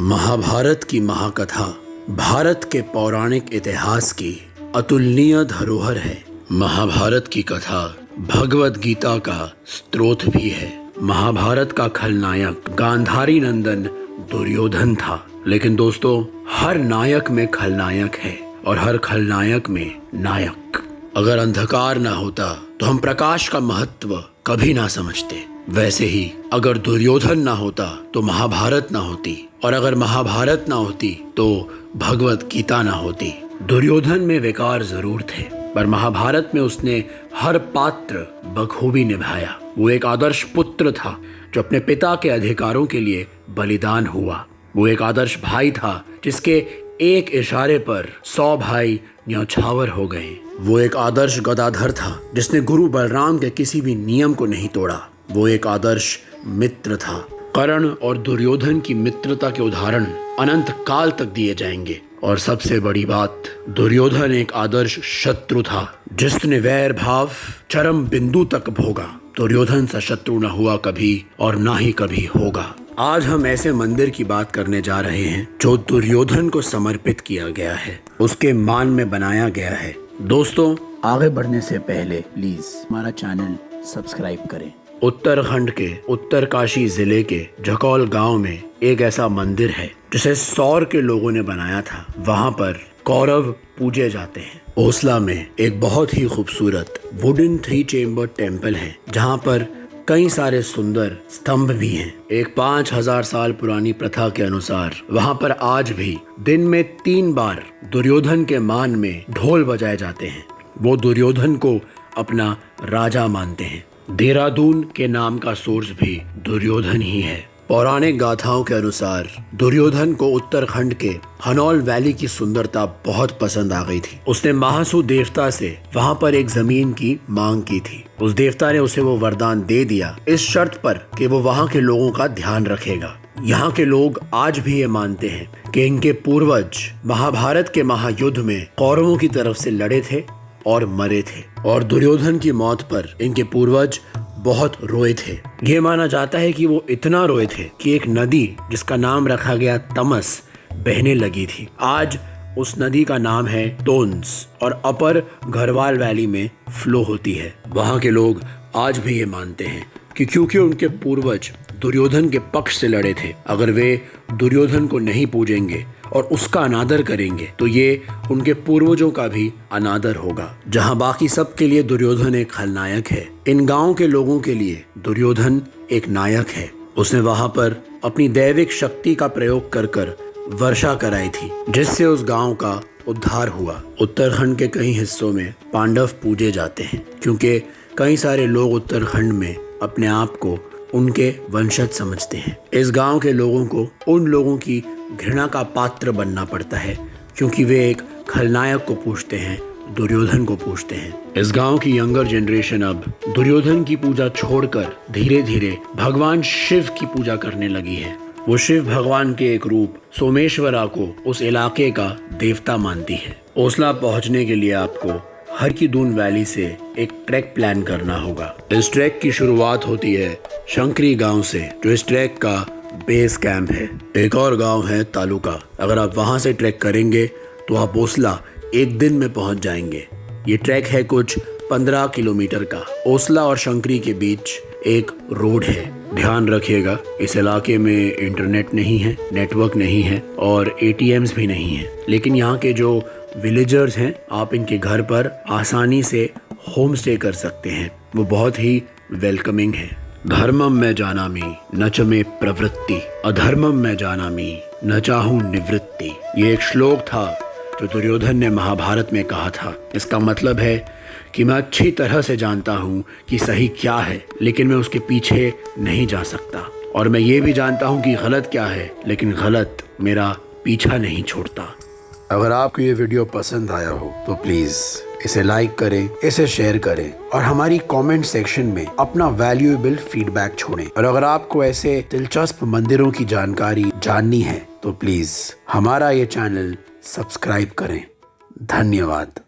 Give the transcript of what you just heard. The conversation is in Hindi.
महाभारत की महाकथा भारत के पौराणिक इतिहास की अतुलनीय धरोहर है। महाभारत की कथा भगवत गीता का स्रोत भी है। महाभारत का खलनायक गांधारी नंदन दुर्योधन था। लेकिन दोस्तों, हर नायक में खलनायक है और हर खलनायक में नायक। अगर अंधकार ना होता तो हम प्रकाश का महत्व कभी ना समझते। वैसे ही अगर दुर्योधन ना होता तो महाभारत ना होती, और अगर महाभारत ना होती तो भगवत गीता ना होती। दुर्योधन में विकार जरूर थे, पर महाभारत में उसने हर पात्र बखूबी निभाया। वो एक आदर्श पुत्र था जो अपने पिता के अधिकारों के लिए बलिदान हुआ। वो एक आदर्श भाई था जिसके एक इशारे पर 100 भाई न्यौछावर हो गए। वो एक आदर्श गदाधर था जिसने गुरु बलराम के किसी भी नियम को नहीं तोड़ा। वो एक आदर्श मित्र था। कर्ण और दुर्योधन की मित्रता के उदाहरण अनंत काल तक दिए जाएंगे। और सबसे बड़ी बात, दुर्योधन एक आदर्श शत्रु था जिसने वैर भाव चरम बिंदु तक भोगा। दुर्योधन सा शत्रु न हुआ कभी और ना ही कभी होगा। आज हम ऐसे मंदिर की बात करने जा रहे हैं जो दुर्योधन को समर्पित किया गया है, उसके मान में बनाया गया है। दोस्तों, आगे बढ़ने से पहले प्लीज हमारा चैनल सब्सक्राइब करें। उत्तराखंड के उत्तरकाशी जिले के जकौल गांव में एक ऐसा मंदिर है जिसे सौर के लोगों ने बनाया था। वहां पर कौरव पूजे जाते हैं। ओसला में एक बहुत ही खूबसूरत वुडन 3 चेम्बर टेम्पल है जहां पर कई सारे सुंदर स्तंभ भी हैं। एक 5000 साल पुरानी प्रथा के अनुसार वहां पर आज भी दिन में 3 बार दुर्योधन के मान में ढोल बजाए जाते हैं। वो दुर्योधन को अपना राजा मानते हैं। देहरादून के नाम का सोर्स भी दुर्योधन ही है। पौराणिक गाथाओं के अनुसार दुर्योधन को उत्तराखंड के हनौल वैली की सुंदरता बहुत पसंद आ गई थी। उसने महासु देवता से वहां पर एक जमीन की मांग की थी। उस देवता ने उसे वो वरदान दे दिया, इस शर्त पर कि वो वहां के लोगों का ध्यान रखेगा। यहाँ के लोग आज भी ये मानते हैं कि इनके पूर्वज महाभारत के महायुद्ध में कौरवों की तरफ से लड़े थे और मरे थे, और दुर्योधन की मौत पर इनके पूर्वज बहुत रोए थे। ये माना जाता है कि वो इतना रोए थे कि एक नदी जिसका नाम रखा गया तमस बहने लगी थी। आज उस नदी का नाम है टोन्स और अपर घरवाल वैली में फ्लो होती है। वहाँ के लोग आज भी ये मानते हैं कि क्योंकि उनके पूर्वज दुर्योधन के पक्ष से लड़े थे, अगर वे दुर्योधन को नहीं पूजेंगे और उसका अनादर करेंगे तो ये उनके पूर्वजों का भी अनादर होगा। जहां बाकी सब के लिए दुर्योधन एक खलनायक है, इन गांव के लोगों के लिए दुर्योधन एक नायक है। उसने वहां पर अपनी दैविक शक्ति का प्रयोग कर वर्षा कराई थी, जिससे उस गांव का उद्धार हुआ। उत्तराखंड के कई हिस्सों में पांडव पूजे जाते हैं क्योंकि कई सारे लोग उत्तराखंड में अपने आप को उनके वंशज समझते हैं। इस गांव के लोगों को उन लोगों की घृणा का पात्र बनना पड़ता है क्योंकि वे एक खलनायक को पूछते हैं, दुर्योधन को पूछते हैं। इस गांव की यंगर जनरेशन अब दुर्योधन की पूजा छोड़कर धीरे धीरे भगवान शिव की पूजा करने लगी है। वो शिव भगवान के एक रूप सोमेश्वरा को उस इलाके का देवता मानती है। ओसला पहुंचने के लिए आपको हर की दून वैली से एक ट्रैक प्लान करना होगा। इस ट्रैक की शुरुआत होती है शंकरी गांव से, जो इस ट्रैक का बेस कैंप है। एक और गांव है तालुका। अगर आप वहां से ट्रैक करेंगे तो आप ओसला एक दिन में पहुंच जाएंगे। ये ट्रैक है कुछ 15 किलोमीटर का। ओसला और शंकरी के बीच एक रोड है। ध्यान रखिएगा, इस इलाके में इंटरनेट नहीं है, नेटवर्क नहीं है और ATMs भी नहीं है। लेकिन यहाँ के जो विलेजर्स हैं, आप इनके घर पर आसानी से होम स्टे कर सकते हैं। वो बहुत ही वेलकमिंग है। धर्मम में जानामि न च में प्रवृत्ति, अधर्मम में जानामि न चाहूं निवृत्ति। ये एक श्लोक था जो दुर्योधन ने महाभारत में कहा था। इसका मतलब है कि मैं अच्छी तरह से जानता हूँ कि सही क्या है, लेकिन मैं उसके पीछे नहीं जा सकता। और मैं ये भी जानता हूँ कि गलत क्या है, लेकिन गलत मेरा पीछा नहीं छोड़ता। अगर आपको ये वीडियो पसंद आया हो तो प्लीज इसे लाइक करें, इसे शेयर करें और हमारी कमेंट सेक्शन में अपना वैल्यूएबल फीडबैक छोड़ें। और अगर आपको ऐसे दिलचस्प मंदिरों की जानकारी जाननी है तो प्लीज हमारा ये चैनल सब्सक्राइब करें। धन्यवाद।